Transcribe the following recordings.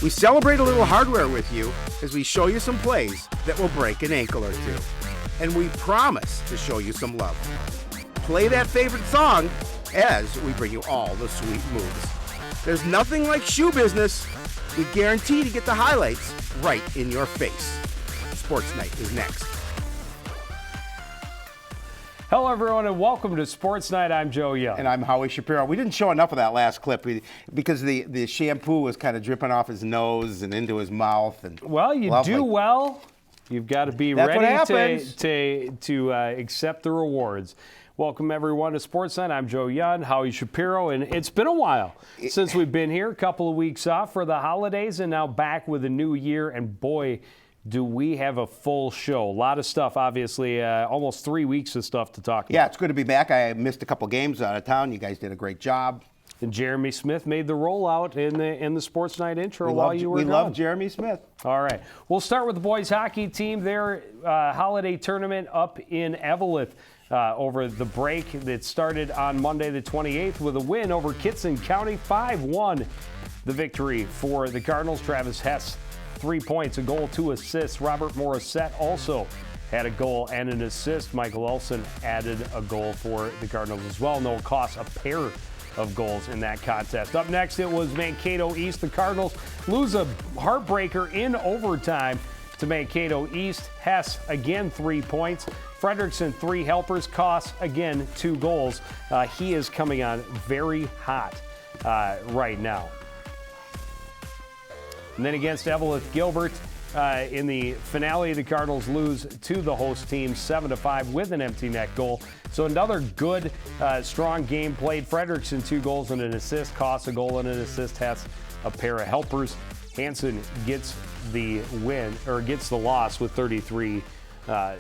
We celebrate a little hardware with you as we show you some plays that will break an ankle or two. And we promise to show you some love. Play that favorite song as we bring you all the sweet moves. There's nothing like shoe business. We guarantee to get the highlights right in your face. Sportsnight is next. Hello, everyone, and welcome to Sports Night. I'm Joe Young. And I'm Howie Shapiro. We didn't show enough of that last clip because the shampoo was kind of dripping off his nose and into his mouth. And well, you do well. You've got to be ready to accept the rewards. Welcome, everyone, to Sports Night. I'm Joe Young, Howie Shapiro, and it's been a while since we've been here. A couple of weeks off for the holidays, and now back with a new year. And boy, do we have a full show. A lot of stuff, obviously, almost 3 weeks of stuff to talk about. Yeah, it's good to be back. I missed a couple games out of town. You guys did a great job. And Jeremy Smith made the rollout in the Sports Night intro while you were gone. We love Jeremy Smith. All right. We'll start with the boys hockey team. Their holiday tournament up in Eveleth over the break that started on Monday the 28th with a win over Kitson County, 5-1. The victory for the Cardinals. Travis Hess, 3 points, a goal, 2 assists. Robert Morissette also had a goal and an assist. Michael Olson added a goal for the Cardinals as well. Noah Koss, a pair of goals in that contest. Up next, it was Mankato East. The Cardinals lose a heartbreaker in overtime to Mankato East. Hess, again, 3 points. Frederickson, 3 helpers. Koss, again, 2 goals. He is coming on very hot right now. And then against Eveleth Gilbert, in the finale, the Cardinals lose to the host team 7-5 with an empty net goal. So another good, strong game played. Frederickson, 2 goals and an assist. Koss, a goal and an assist. Hess, a pair of helpers. Hansen gets the win, or gets the loss with 33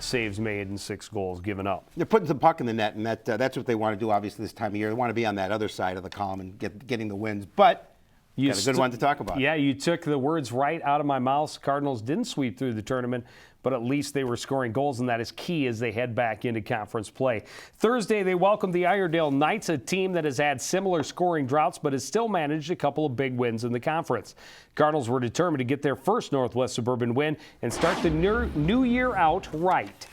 saves made and 6 goals given up. They're putting some puck in the net, and that's what they want to do, obviously, this time of year. They want to be on that other side of the column and getting the wins. But you got a good one to talk about. Yeah, you took the words right out of my mouth. Cardinals didn't sweep through the tournament, but at least they were scoring goals, and that is key as they head back into conference play. Thursday, they welcomed the Iredale Knights, a team that has had similar scoring droughts, but has still managed a couple of big wins in the conference. Cardinals were determined to get their first Northwest Suburban win and start the new year out right.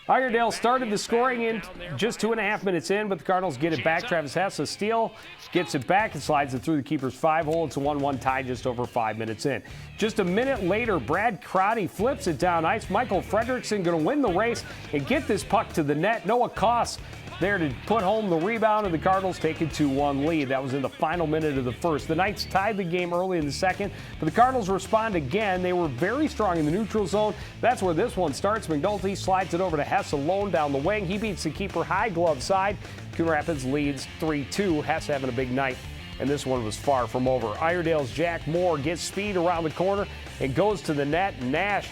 Iredale started the scoring in just 2.5 minutes in, but the Cardinals get it back. Travis Hess, a steal, gets it back and slides it through the keeper's 5-hole. It's a 1-1 tie just over 5 minutes in. Just a minute later, Brad Crotty flips it down ice. Michael Frederickson going to win the race and get this puck to the net. Noah Koss there to put home the rebound, and the Cardinals take a 2-1 lead. That was in the final minute of the first. The Knights tied the game early in the second, but the Cardinals respond again. They were very strong in the neutral zone. That's where this one starts. McNulty slides it over to Hess alone down the wing. He beats the keeper high glove side. Coon Rapids leads 3-2. Hess having a big night, and this one was far from over. Iredale's Jack Moore gets speed around the corner and goes to the net. Nash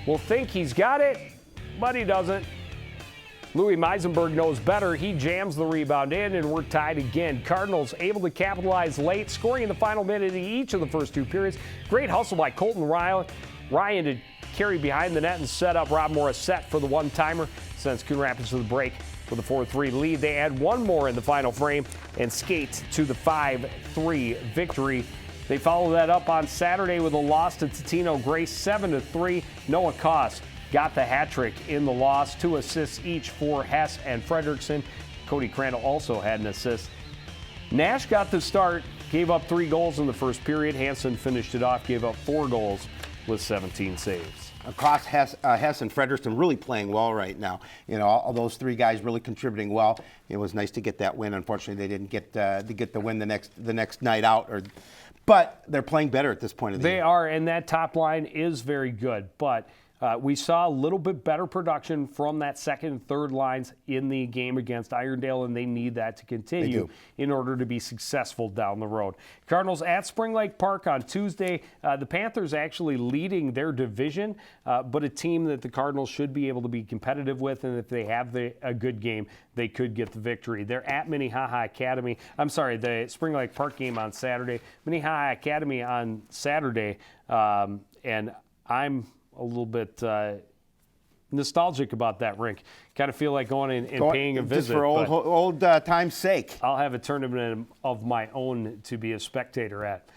will think he's got it, but he doesn't. Louis Meisenberg knows better. He jams the rebound in, and we're tied again. Cardinals able to capitalize late, scoring in the final minute of each of the first 2 periods. Great hustle by Colton Ryan to carry behind the net and set up Rob Morissette for the one-timer. Sends Coon Rapids to the break with a 4-3 lead. They add one more in the final frame and skate to the 5-3 victory. They follow that up on Saturday with a loss to Totino Grace, 7-3. Noah Koss got the hat trick in the loss. 2 assists each for Hess and Frederickson. Cody Crandall also had an assist. Nash got the start, gave up 3 goals in the first period. Hansen finished it off, gave up 4 goals with 17 saves. Across Hess and Frederickson really playing well right now. You know, all those 3 guys really contributing well. It was nice to get that win. Unfortunately, they didn't get the win the next night out. But they're playing better at this point of the year. They are, and that top line is very good. But we saw a little bit better production from that second and third lines in the game against Iredale, and they need that to continue in order to be successful down the road. Cardinals at Spring Lake Park on Tuesday. The Panthers actually leading their division, but a team that the Cardinals should be able to be competitive with, and if they have a good game, they could get the victory. They're at Minnehaha Academy. I'm sorry, the Spring Lake Park game on Saturday. Minnehaha Academy on Saturday, and I'm a little bit nostalgic about that rink. Kind of feel like going and paying a visit. Just for old time's sake. I'll have a tournament of my own to be a spectator at.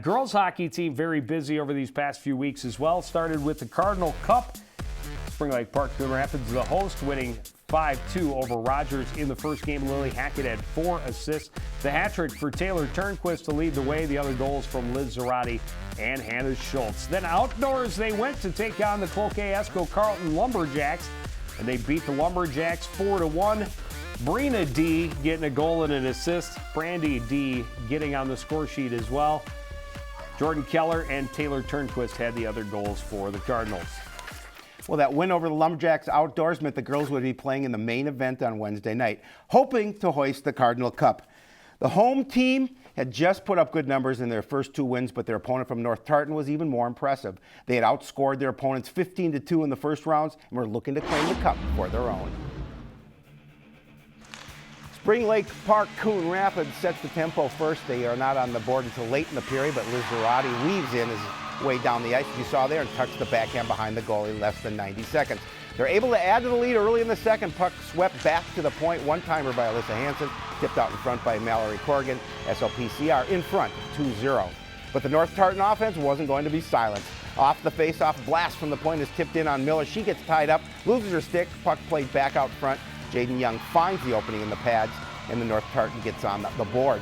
Girls hockey team very busy over these past few weeks as well. Started with the Cardinal Cup. Spring Lake Park Coon Rapids, the host, winning 5-2 over Rogers in the first game. Lily Hackett had 4 assists. The hat trick for Taylor Turnquist to lead the way. The other goals from Liz Zarate and Hannah Schultz. Then outdoors they went to take on the Cloquet Esco Carlton Lumberjacks, and they beat the Lumberjacks 4-1. Brina D getting a goal and an assist. Brandy D getting on the score sheet as well. Jordan Keller and Taylor Turnquist had the other goals for the Cardinals. Well, that win over the Lumberjacks outdoors meant the girls would be playing in the main event on Wednesday night, hoping to hoist the Cardinal Cup. The home team had just put up good numbers in their first 2 wins, but their opponent from North Tartan was even more impressive. They had outscored their opponents 15-2 in the first rounds and were looking to claim the cup for their own. Spring Lake Park Coon Rapids sets the tempo first. They are not on the board until late in the period, but Liz Zarate weaves in his way down the ice, as you saw there, and tucks the backhand behind the goalie less than 90 seconds. They're able to add to the lead early in the second. Puck swept back to the point. One-timer by Alyssa Hansen, tipped out in front by Mallory Corrigan. SLPCR in front, 2-0. But the North Tartan offense wasn't going to be silenced. Off the face-off, blast from the point is tipped in on Miller. She gets tied up, loses her stick. Puck played back out front. Jaden Young finds the opening in the pads, and the North Tartan gets on the board.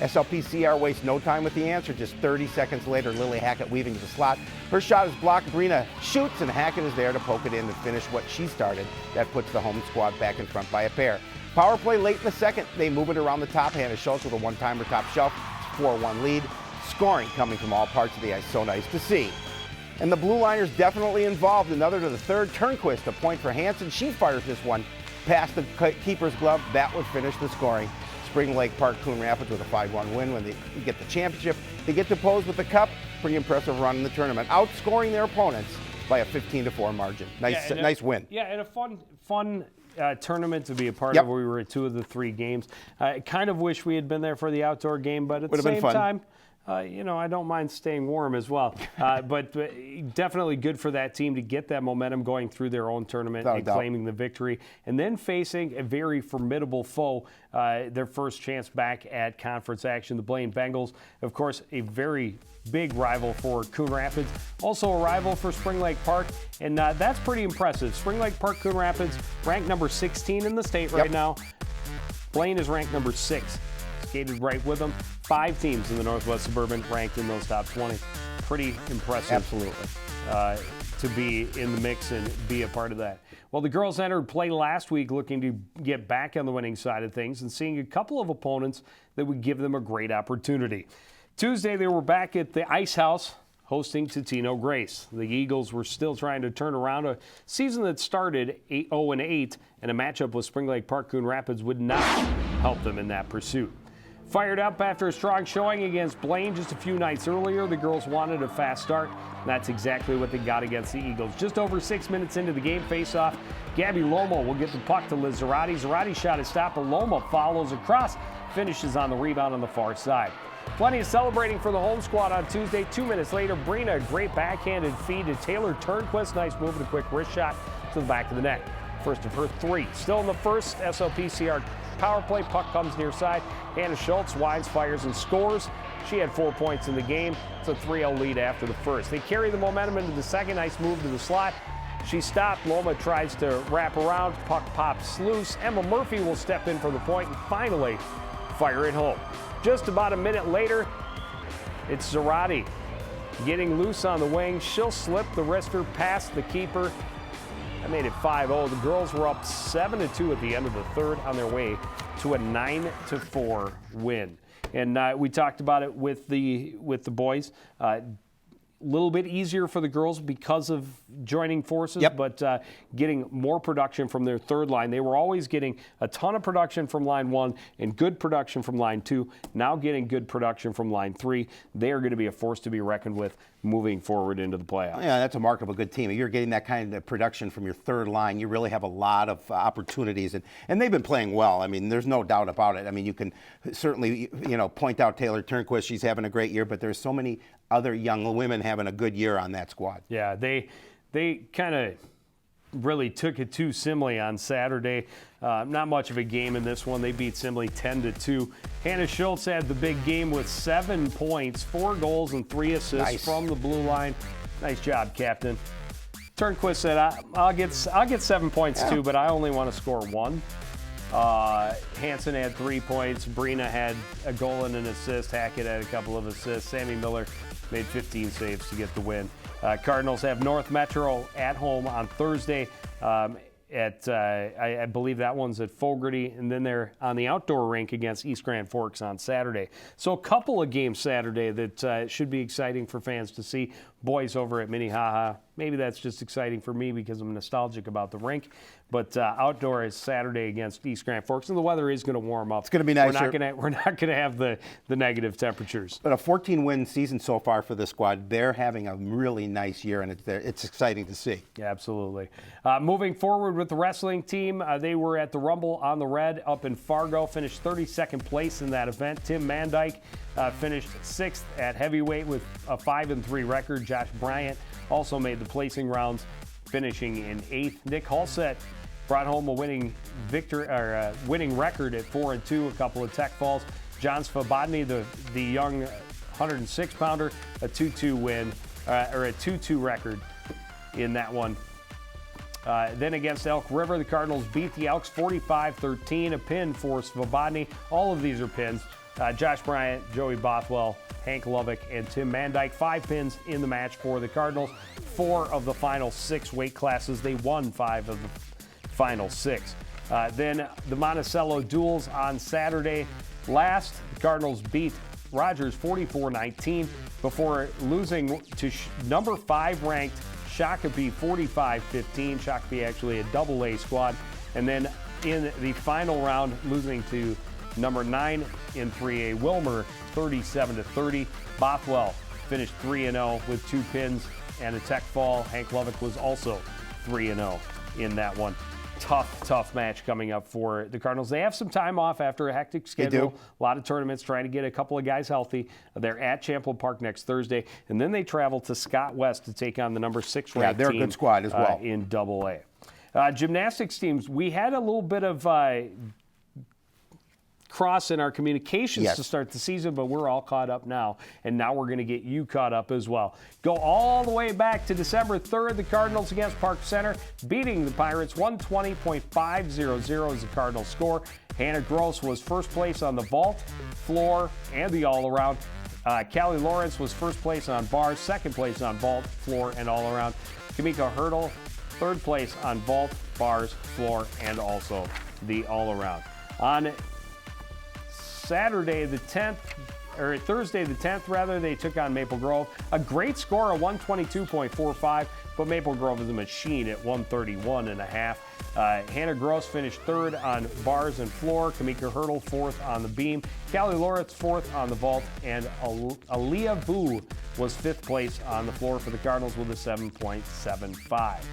SLPCR wastes no time with the answer. Just 30 seconds later, Lily Hackett weaving to the slot. Her shot is blocked. Brina shoots, and Hackett is there to poke it in and finish what she started. That puts the home squad back in front by a pair. Power play late in the second. They move it around the top. Hannah Schultz with a one-timer top shelf. It's 4-1 lead. Scoring coming from all parts of the ice. So nice to see. And the Blue Liners definitely involved. Another to the third. Turnquist, a point for Hansen. She fires this one past the keeper's glove. That would finish the scoring. Spring Lake Park Coon Rapids with a 5-1 win. When they get the championship, they get to pose with the cup. Pretty impressive run in the tournament, outscoring their opponents by a 15-4 margin. Nice win. Yeah, and a fun tournament to be a part of. We were at 2 of the 3 games. I kind of wish we had been there for the outdoor game, but at the same time, I don't mind staying warm as well. But definitely good for that team to get that momentum going through their own tournament and claiming the victory. And then facing a very formidable foe, their first chance back at conference action. The Blaine Bengals, of course, a very big rival for Coon Rapids. Also a rival for Spring Lake Park. And that's pretty impressive. Spring Lake Park Coon Rapids ranked number 16 in the state right now. Blaine is ranked number 6. Skated right with them. 5 teams in the Northwest Suburban ranked in those top 20. Pretty impressive. Absolutely. To be in the mix and be a part of that. Well, the girls entered play last week looking to get back on the winning side of things and seeing a couple of opponents that would give them a great opportunity. Tuesday, they were back at the Ice House hosting Totino Grace. The Eagles were still trying to turn around a season that started 0-8, and a matchup with Spring Lake Park Coon Rapids would not help them in that pursuit. Fired up after a strong showing against Blaine just a few nights earlier, the girls wanted a fast start, and that's exactly what they got against the Eagles. Just over 6 minutes into the game face-off, Gabby Loma will get the puck to Liz Zarate. Zarate's shot is stopped, but Loma follows across, finishes on the rebound on the far side. Plenty of celebrating for the home squad on Tuesday. 2 minutes later, Brina, a great backhanded feed to Taylor Turnquist. Nice move and a quick wrist shot to the back of the net. First of her 3. Still in the first, SLPCR power play. Puck comes near side. Hannah Schultz winds, fires, and scores. She had 4 points in the game. It's a 3-0 lead after the first. They carry the momentum into the second. Nice move to the slot. She stopped. Loma tries to wrap around. Puck pops loose. Emma Murphy will step in for the point and finally fire it home. Just about a minute later, it's Zarate getting loose on the wing. She'll slip the wrister past the keeper. That made it 5-0. The girls were up 7-2 at the end of the third on their way to a 9-4 win. And we talked about it with the boys. A little bit easier for the girls because of joining forces, but getting more production from their third line. They were always getting a ton of production from line 1 and good production from line 2. Now getting good production from line 3. They are going to be a force to be reckoned with moving forward into the playoffs. Yeah, that's a mark of a good team. If you're getting that kind of production from your third line, you really have a lot of opportunities. And they've been playing well. I mean, there's no doubt about it. I mean, you can certainly, point out Taylor Turnquist. She's having a great year, but there's so many other young women having a good year on that squad. Yeah, they kind of really took it to Simley on Saturday. Not much of a game in this one. They beat Simley 10-2. Hannah Schultz had the big game with 7 points, 4 goals, and 3 assists from the blue line. Nice job, Captain. Turnquist said, I'll get 7 points too, but I only want to score 1. Hansen had 3 points. Brina had a goal and an assist. Hackett had a couple of assists. Sammy Miller made 15 saves to get the win. Cardinals have North Metro at home on Thursday. I believe that one's at Fogarty, and then they're on the outdoor rink against East Grand Forks on Saturday. So a couple of games Saturday that should be exciting for fans to see. Boys over at Minnehaha. Maybe that's just exciting for me because I'm nostalgic about the rink. But outdoor is Saturday against East Grand Forks, and the weather is going to warm up. It's going to be nice. We're not going to have the negative temperatures. But a 14-win season so far for the squad. They're having a really nice year, and it's exciting to see. Yeah, absolutely. Moving forward with the wrestling team, they were at the Rumble on the Red up in Fargo, finished 32nd place in that event. Tim Mandyke finished 6th at heavyweight with a 5-3 record. Josh Bryant also made the placing rounds, finishing in 8th. Nick Halsett brought home a winning record at 4-2, a couple of tech falls. John Svobodny, the young 106-pounder, a 2-2 win, or a 2-2 record in that one. Then against Elk River, the Cardinals beat the Elks 45-13, a pin for Svobodny. All of these are pins. Josh Bryant, Joey Bothwell, Hank Lovick, and Tim Mandyke. 5 pins in the match for the Cardinals. 4 of the final 6 weight classes. They won 5 of the final 6. Then the Monticello duels on Saturday. Last, the Cardinals beat Rogers 44-19 before losing to number 5 ranked Shakopee 45-15. Shakopee actually a double-A squad. And then in the final round, losing to number 9 in 3A Wilmer 37-30. Bothwell finished 3-0 with 2 pins and a tech fall. Hank Lovick was also 3-0 in that one. Tough match coming up for the Cardinals. They have some time off after a hectic schedule. They do. A lot of tournaments, trying to get a couple of guys healthy. They're at Champlain Park next Thursday, and then they travel to Scott West to take on the number 6 ranked they're team, a good squad as well. In Double-A. Gymnastics teams, we had a little bit of cross in our communications to start the season, but we're all caught up now, and now we're going to get you caught up as well. Go all the way back to December 3rd, the Cardinals against Park Center, beating the Pirates 120.500 is the Cardinals score. Hannah Gross was first place on the vault, floor, and the all-around. Callie Lawrence was first place on bars, second place on vault, floor, and all-around. Kamika Hurdle, third place on vault, bars, floor, and also the all-around. On Thursday the 10th, they took on Maple Grove. A great score of 122.45, but Maple Grove is a machine at 131.5. Hannah Gross finished 3rd on bars and floor. Kamika Hurdle 4th on the beam. Callie Lawrence 4th on the vault, and Aaliyah Vu was 5th place on the floor for the Cardinals with a 7.75.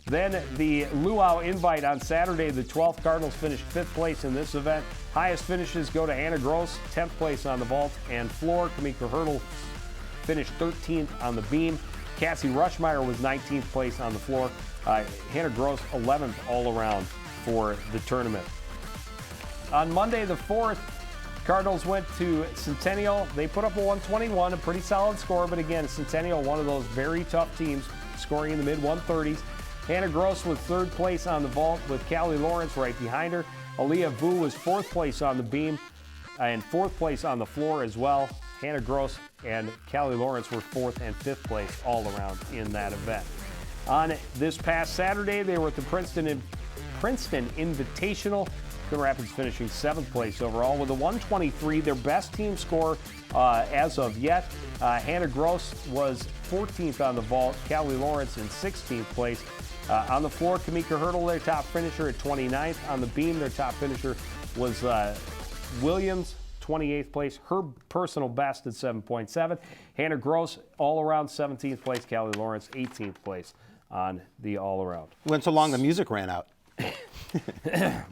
Then the Luau Invite on Saturday, the 12th. Cardinals finished 5th place in this event. Highest finishes go to Hannah Gross, 10th place on the vault and floor. Kamika Hurdle finished 13th on the beam. Cassie Rushmeyer was 19th place on the floor. Hannah Gross 11th all around for the tournament. On Monday the 4th, Cardinals went to Centennial. They put up a 121, a pretty solid score, but again, Centennial, one of those very tough teams, scoring in the mid-130s. Hannah Gross was 3rd place on the vault with Callie Lawrence right behind her. Aaliyah Vu was 4th place on the beam and 4th place on the floor as well. Hannah Gross and Callie Lawrence were 4th and 5th place all around in that event. On this past Saturday, they were at the Princeton Invitational. Coon Rapids finishing 7th place overall with a 123, their best team score as of yet. Hannah Gross was 14th on the vault, Callie Lawrence in 16th place. On the floor, Kamika Hurdle, their top finisher at 29th. On the beam, their top finisher was Williams, 28th place. Her personal best at 7.7. Hannah Gross, all around 17th place. Callie Lawrence, 18th place on the all around. Went so long the music ran out.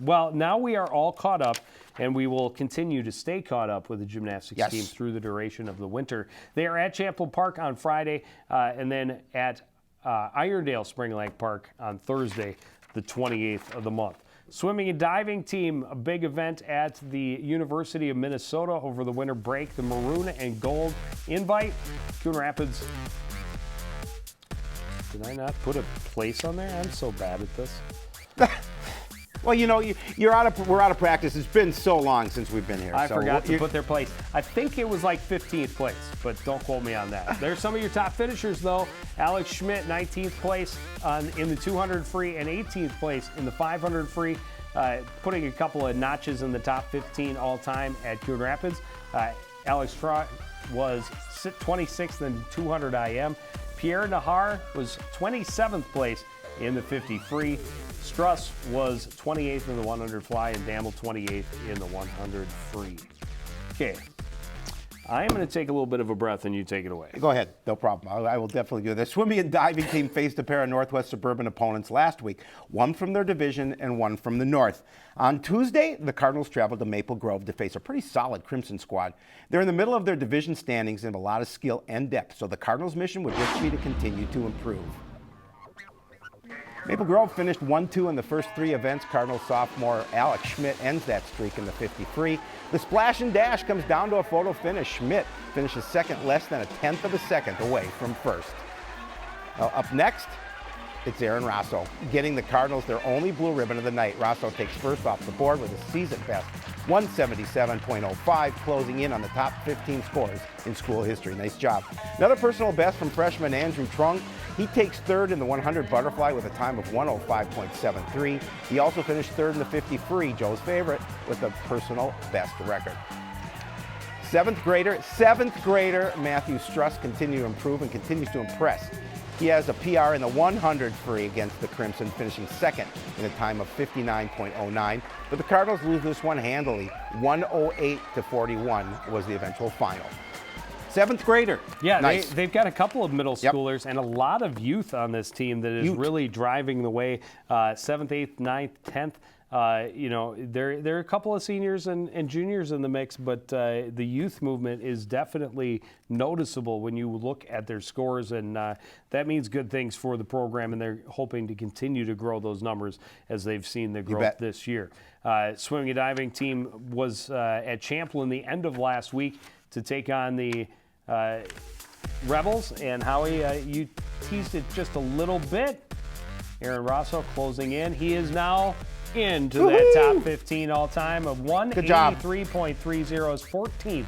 Well, now we are all caught up, and we will continue to stay caught up with the gymnastics team through the duration of the winter. They are at Champlain Park on Friday, and then at Irondale Spring Lake Park on Thursday, the 28th of the month. Swimming and diving team, a big event at the University of Minnesota over the winter break. The maroon and gold invite. Coon Rapids. Did I not put a place on there? I'm so bad at this. Well, you know, we're out of practice. It's been so long since we've been here. I forgot to put their place. I think it was like 15th place, but don't quote me on that. There's some of your top finishers, though. Alex Schmidt, 19th place in the 200 free and 18th place in the 500 free, putting a couple of notches in the top 15 all-time at Coon Rapids. Alex Trott was 26th in 200 IM. Pierre Nahar was 27th place in the 50 free. Struss was 28th in the 100 fly and Damel 28th in the 100 free. Okay, I am going to take a little bit of a breath and you take it away. Go ahead, no problem. I will definitely do this. Swimming and diving team faced a pair of Northwest Suburban opponents last week, one from their division and one from the North. On Tuesday, the Cardinals traveled to Maple Grove to face a pretty solid Crimson squad. They're in the middle of their division standings and have a lot of skill and depth, so the Cardinals' mission would just be to continue to improve. Maple Grove finished 1-2 in the first three events. Cardinal sophomore Alex Schmidt ends that streak in the 50 free. The splash and dash comes down to a photo finish. Schmidt finishes second, less than a tenth of a second away from first. Now, up next, it's Aaron Rosso, getting the Cardinals their only blue ribbon of the night. Rosso takes first off the board with a season best 177.05, closing in on the top 15 scores in school history. Nice job. Another personal best from freshman Andrew Trung. He takes third in the 100 butterfly with a time of 105.73. He also finished third in the 50 free, Joe's favorite, with a personal best record. Seventh grader Matthew Struss continues to improve and continues to impress. He has a PR in the 100 free against the Crimson, finishing second in a time of 59.09. But the Cardinals lose this one handily. 108-41 was the eventual final. Seventh grader. Yeah, nice. They've got a couple of middle schoolers and a lot of youth on this team that is really driving the way. 7th, 8th, 9th, 10th. You know, there are a couple of seniors and juniors in the mix, but the youth movement is definitely noticeable when you look at their scores, and that means good things for the program, and they're hoping to continue to grow those numbers as they've seen the growth this year. Swimming and diving team was at Champlin the end of last week to take on the Rebels, and Howie, you teased it just a little bit. Aaron Rosso closing in. He is now into that top 15 all-time of 183.30, is 14th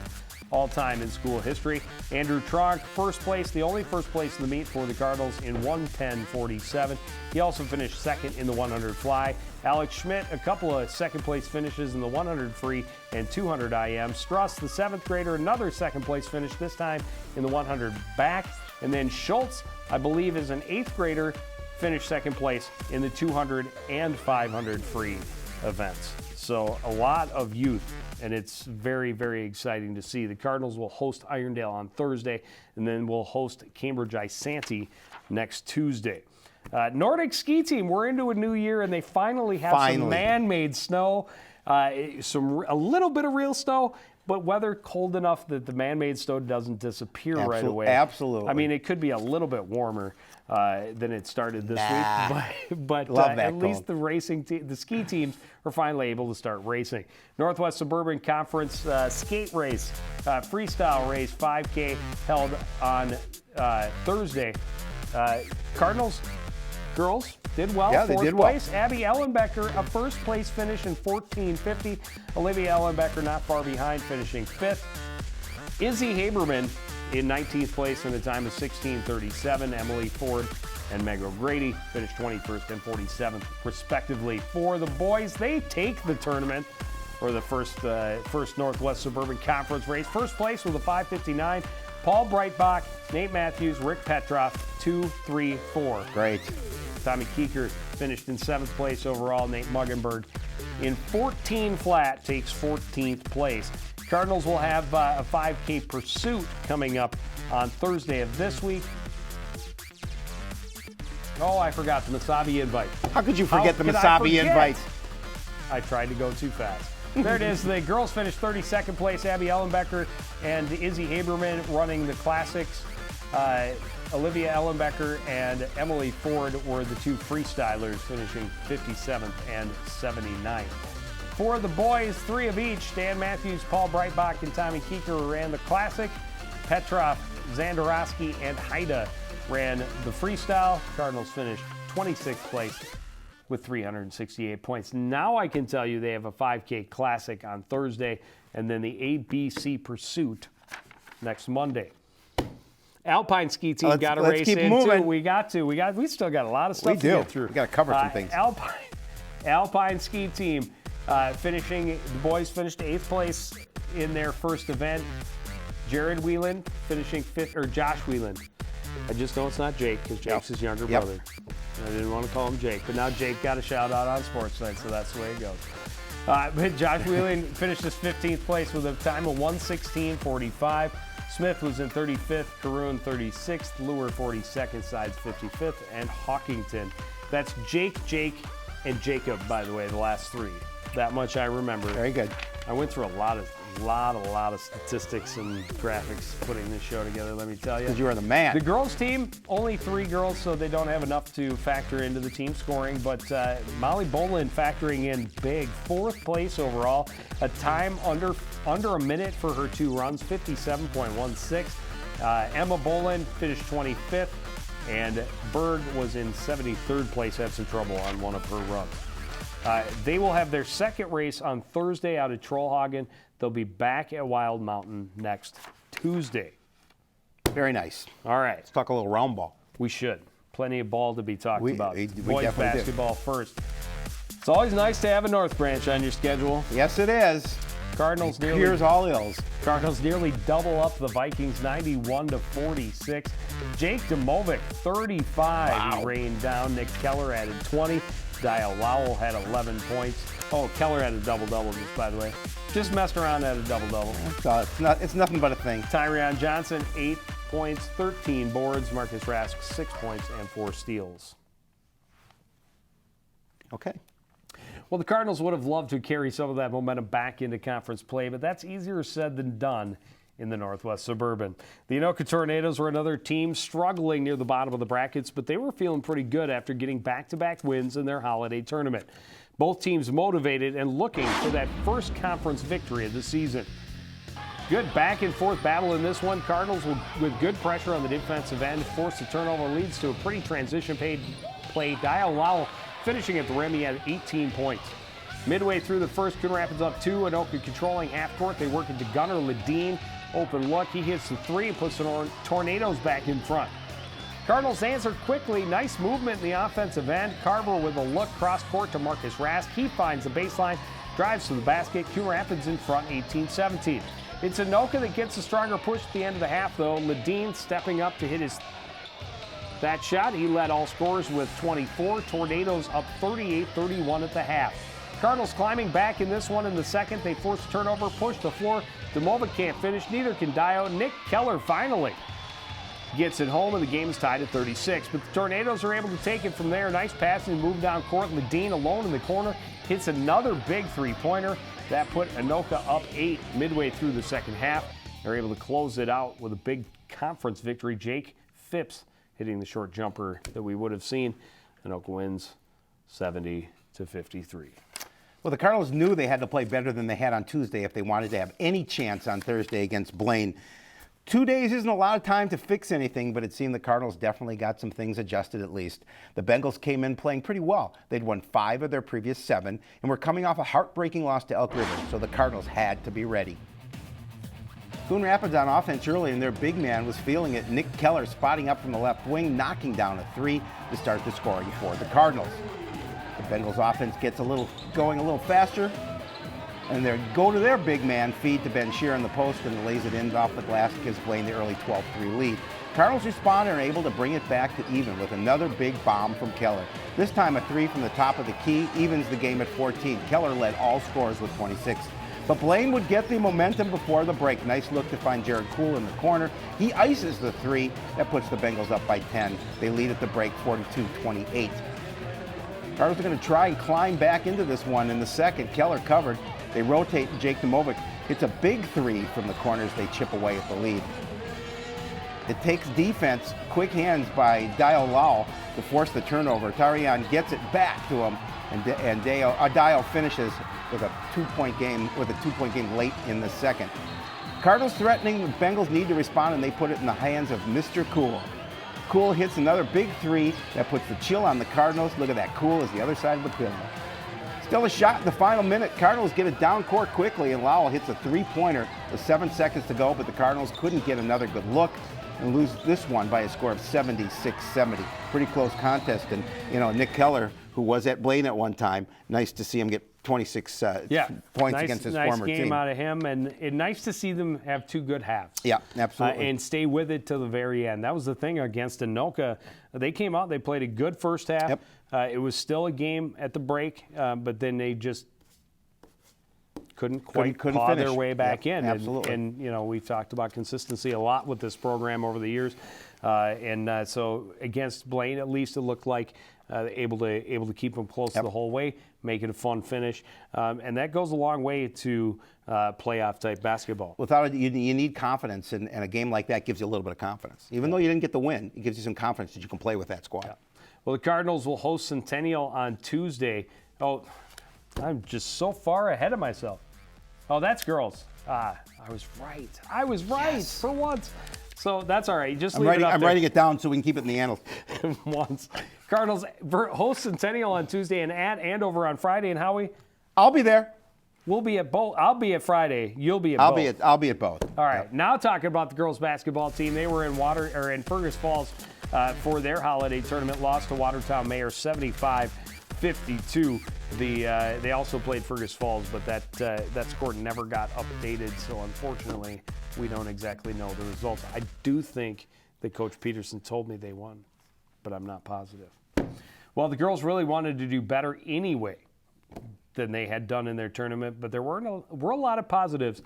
all-time in school history. Andrew Tronk, first place, the only first place in the meet for the Cardinals in 110.47. He also finished second in the 100 fly. Alex Schmidt, a couple of second-place finishes in the 100 free and 200 IM. Struss, the seventh grader, another second-place finish, this time in the 100 back. And then Schultz, I believe, is an eighth grader, finished second place in the 200 and 500 free events. So a lot of youth, and it's very, very exciting to see. The Cardinals will host Irondale on Thursday, and then we'll host Cambridge Isanti next Tuesday. Nordic ski team, we're into a new year, and they finally have some man-made snow, a little bit of real snow, but weather cold enough that the man-made snow doesn't disappear right away. Absolutely. I mean, it could be a little bit warmer than it started this week, but at least the ski teams are finally able to start racing. Northwest Suburban Conference skate race, freestyle race, 5K held on Thursday. Cardinals girls did well. Yeah, they did well. Fourth place. Abby Ellenbecker, a first place finish in 14:50. Olivia Ellenbecker not far behind, finishing fifth. Izzy Haberman in 19th place in a time of 16:37. Emily Ford and Meg O'Grady finished 21st and 47th, respectively. For the boys, they take the tournament, or the first Northwest Suburban Conference race. First place with a 5:59. Paul Breitbach, Nate Matthews, Rick Petroff, 2, 3, 4. Great. Tommy Keeker finished in 7th place overall. Nate Muggenberg in 14 flat takes 14th place. Cardinals will have a 5K pursuit coming up on Thursday of this week. Oh, I forgot the Masabi invite. How could you forget the Masabi invite? I tried to go too fast. There it is. The girls finished 32nd place. Abby Ellenbecker and Izzy Haberman running the classics. Olivia Ellenbecker and Emily Ford were the two freestylers, finishing 57th and 79th. For the boys, 3 of each. Dan Matthews, Paul Breitbach, and Tommy Keeker ran the classic. Petrov, Zandarowski, and Haida ran the freestyle. Cardinals finished 26th place with 368 points. Now I can tell you they have a 5K Classic on Thursday, and then the ABC Pursuit next Monday. Alpine ski team got a race keep in moving. too. We still got a lot of stuff to get through. We got to cover some things. Alpine ski team the boys finished 8th place in their first event. Jared Whelan finishing 5th, or Josh Whelan. I just know it's not Jake, because Jake's his younger brother. I didn't want to call him Jake, but now Jake got a shout out on Sportsnight, so that's the way it goes. But Josh Whelan finished his 15th place with a time of 1:16.45. Smith was in 35th, Caroon 36th, Lure 42nd, Sides 55th, and Hawkington. That's Jake, and Jacob, by the way, the last 3. That much I remember. Very good. I went through a lot of statistics and graphics putting this show together, let me tell you. Because you are the man. The girls team, only 3 girls, so they don't have enough to factor into the team scoring, but Molly Bolin factoring in big. 4th place overall, a time under a minute for her 2 runs, 57.16. Emma Bolin finished 25th, and Berg was in 73rd place, had some trouble on one of her runs. They will have their second race on Thursday out at Trollhagen. They'll be back at Wild Mountain next Tuesday. Very nice. All right. Let's talk a little round ball. We should. Plenty of ball to be talked about. We Boys basketball first. It's always nice to have a North Branch on your schedule. Yes, it is. Cardinals nearly Here's all ills. Cardinals nearly double up the Vikings, 91-46. Jake Demovic, 35. Wow. He rained down. Nick Keller added 20. Dial Lowell had 11 points. Oh, Keller had a double-double, just by the way. Just messed around, had a double-double. It's nothing but a thing. Tyrion Johnson, 8 points, 13 boards. Marcus Rask, 6 points and 4 steals. Okay. Well, the Cardinals would have loved to carry some of that momentum back into conference play, but that's easier said than done in the Northwest Suburban. The Anoka Tornadoes were another team struggling near the bottom of the brackets, but they were feeling pretty good after getting back-to-back wins in their holiday tournament. Both teams motivated and looking for that first conference victory of the season. Good back-and-forth battle in this one. Cardinals, with good pressure on the defensive end, forced a turnover, leads to a pretty transition play. Dial Lowell finishing at the rim. He had 18 points. Midway through the first, Coon Rapids up 2. Anoka controlling half court. They work into Gunnar Ledeen. Open look. He hits the 3 and puts the Tornadoes back in front. Cardinals answered quickly. Nice movement in the offensive end. Carver with a look cross court to Marcus Rask. He finds the baseline, drives to the basket. Coon Rapids in front, 18-17. It's Anoka that gets a stronger push at the end of the half, though. Ledeen stepping up to hit that shot. He led all scorers with 24. Tornadoes up 38-31 at the half. Cardinals climbing back in this one in the second. They force a turnover, push the floor. Demovic can't finish, neither can Dio. Nick Keller finally gets it home, and the game is tied at 36. But the Tornadoes are able to take it from there. Nice passing, move down court. Ledeen alone in the corner hits another big three-pointer. That put Anoka up 8 midway through the second half. They're able to close it out with a big conference victory. Jake Phipps hitting the short jumper that we would have seen. Anoka wins 70-53. Well, the Cardinals knew they had to play better than they had on Tuesday if they wanted to have any chance on Thursday against Blaine. 2 days isn't a lot of time to fix anything, but it seemed the Cardinals definitely got some things adjusted at least. The Bengals came in playing pretty well. They'd won 5 of their previous 7 and were coming off a heartbreaking loss to Elk River, so the Cardinals had to be ready. Coon Rapids on offense early, and their big man was feeling it. Nick Keller spotting up from the left wing, knocking down a 3 to start the scoring for the Cardinals. The Bengals offense gets going a little faster, and they go to their big man, feed to Ben Shear on the post, and lays it in off the glass, gives Blaine the early 12-3 lead. Cardinals respond and are able to bring it back to even with another big bomb from Keller. This time a 3 from the top of the key evens the game at 14. Keller led all scorers with 26. But Blaine would get the momentum before the break. Nice look to find Jared Cool in the corner. He ices the 3. That puts the Bengals up by 10. They lead at the break 42-28. Cardinals are going to try and climb back into this one in the second. Keller covered. They rotate, and Jake Demovic hits a big 3 from the corners. They chip away at the lead. It takes defense, quick hands by Dial Lau to force the turnover. Tarian gets it back to him, and Dial finishes with a 2-point game, late in the second. Cardinals threatening, the Bengals need to respond, and they put it in the hands of Mr. Cool. Cool hits another big three that puts the chill on the Cardinals. Look at that. Cool is the other side of the pillow. Still a shot in the final minute. Cardinals get it down court quickly, and Lowell hits a three-pointer with 7 seconds to go, but the Cardinals couldn't get another good look and lose this one by a score of 76-70. Pretty close contest, and Nick Keller, who was at Blaine at one time, nice to see him get 26 points against his former team. Nice game out of him, and nice to see them have 2 good halves. Yeah, absolutely. And stay with it to the very end. That was the thing against Anoka. They came out, they played a good first half. Yep. It was still a game at the break, but then they just couldn't claw finish their way back in. Absolutely. And we've talked about consistency a lot with this program over the years. So against Blaine, at least it looked like able to keep them close the whole way, make it a fun finish. And that goes a long way to playoff-type basketball. Without it, you need confidence, and a game like that gives you a little bit of confidence. Even though you didn't get the win, it gives you some confidence that you can play with that squad. Yeah. Well, the Cardinals will host Centennial on Tuesday. Oh, I'm just so far ahead of myself. Oh, that's girls. I was right Yes. for once. So that's all right. Just leave it up I'm there. writing it down so we can keep it in the annals. Once. Cardinals host Centennial on Tuesday and at Andover on Friday. And Howie? I'll be there. We'll be at both. I'll be at Friday. You'll be at both. I'll be at both. All right. Now talking about the girls basketball team. They were in Fergus Falls for their holiday tournament. Lost to Watertown Mayor 75-52. They also played Fergus Falls, but that score never got updated. So unfortunately, we don't exactly know the results. I do think that Coach Peterson told me they won, but I'm not positive. Well, the girls really wanted to do better anyway than they had done in their tournament, but there were a lot of positives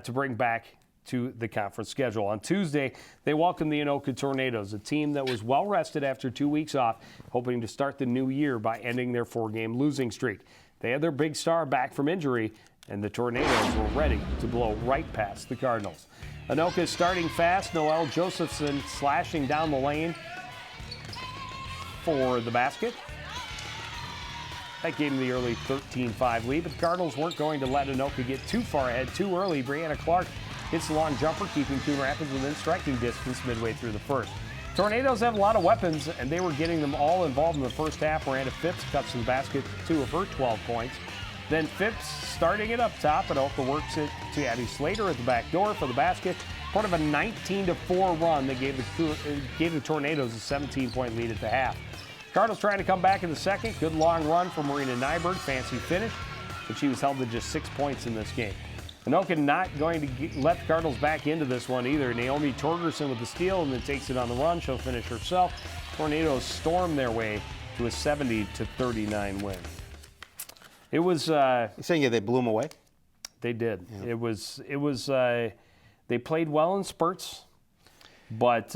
to bring back to the conference schedule. On Tuesday, they welcomed the Anoka Tornadoes, a team that was well rested after 2 weeks off, hoping to start the new year by ending their 4-game losing streak. They had their big star back from injury, and the Tornadoes were ready to blow right past the Cardinals. Anoka starting fast, Noelle Josephson slashing down the lane for the basket. That gave them the early 13-5 lead, but the Cardinals weren't going to let Anoka get too far ahead too early. Brianna Clark hits the long jumper, keeping Coon Rapids within striking distance midway through the first. Tornadoes have a lot of weapons, and they were getting them all involved in the first half. Miranda Phipps cuts to the basket, 2 of her 12 points. Then Phipps starting it up top, and Anoka works it to Addie Slater at the back door for the basket. Part of a 19-4 run that gave the Tornadoes a 17-point lead at the half. Cardinals trying to come back in the second. Good long run from Marina Nyberg. Fancy finish, but she was held to just 6 points in this game. Anoka not going to let the Cardinals back into this one either. Naomi Torgerson with the steal and then takes it on the run. She'll finish herself. Tornadoes storm their way to a 70-39 win. It was. You're saying they blew them away? They did. Yeah. It was. They played well in spurts, but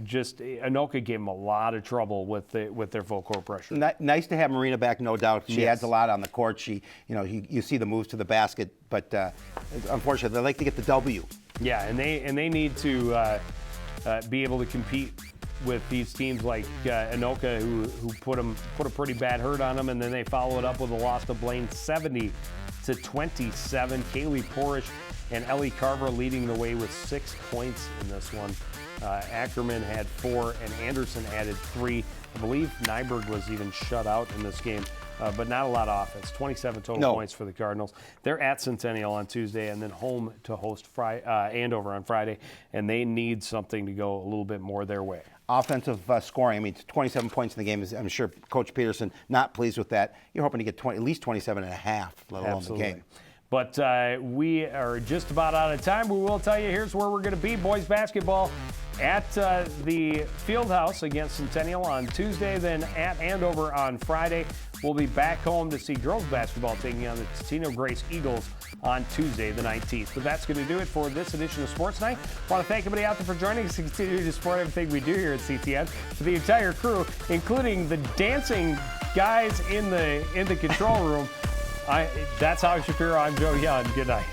just Anoka gave them a lot of trouble with their full court pressure. Nice to have Marina back, no doubt. She adds a lot on the court. You see the moves to the basket, but unfortunately, they like to get the W. Yeah, and they need to be able to compete with these teams like Anoka, who put a pretty bad hurt on them, and then they follow it up with a loss to Blaine 70-27. Kaylee Porish and Ellie Carver leading the way with 6 points in this one. Ackerman had 4, and Anderson added 3. I believe Nyberg was even shut out in this game, but not a lot of offense. 27 total points for the Cardinals. They're at Centennial on Tuesday and then home to host Andover on Friday, and they need something to go a little bit more their way. Offensive scoring, I mean, 27 points in the game, I'm sure Coach Peterson not pleased with that. You're hoping to get at least 27 and a half, let alone the game. But we are just about out of time. We will tell you here's where we're going to be. Boys basketball at the Fieldhouse against Centennial on Tuesday, then at Andover on Friday. We'll be back home to see girls basketball taking on the Totino Grace Eagles on Tuesday the 19th. But that's going to do it for this edition of Sports Night. I want to thank everybody out there for joining us and continue to support everything we do here at CTN. For the entire crew, including the dancing guys in the control room. That's Howie Shapiro. I'm Joe Young. Good night.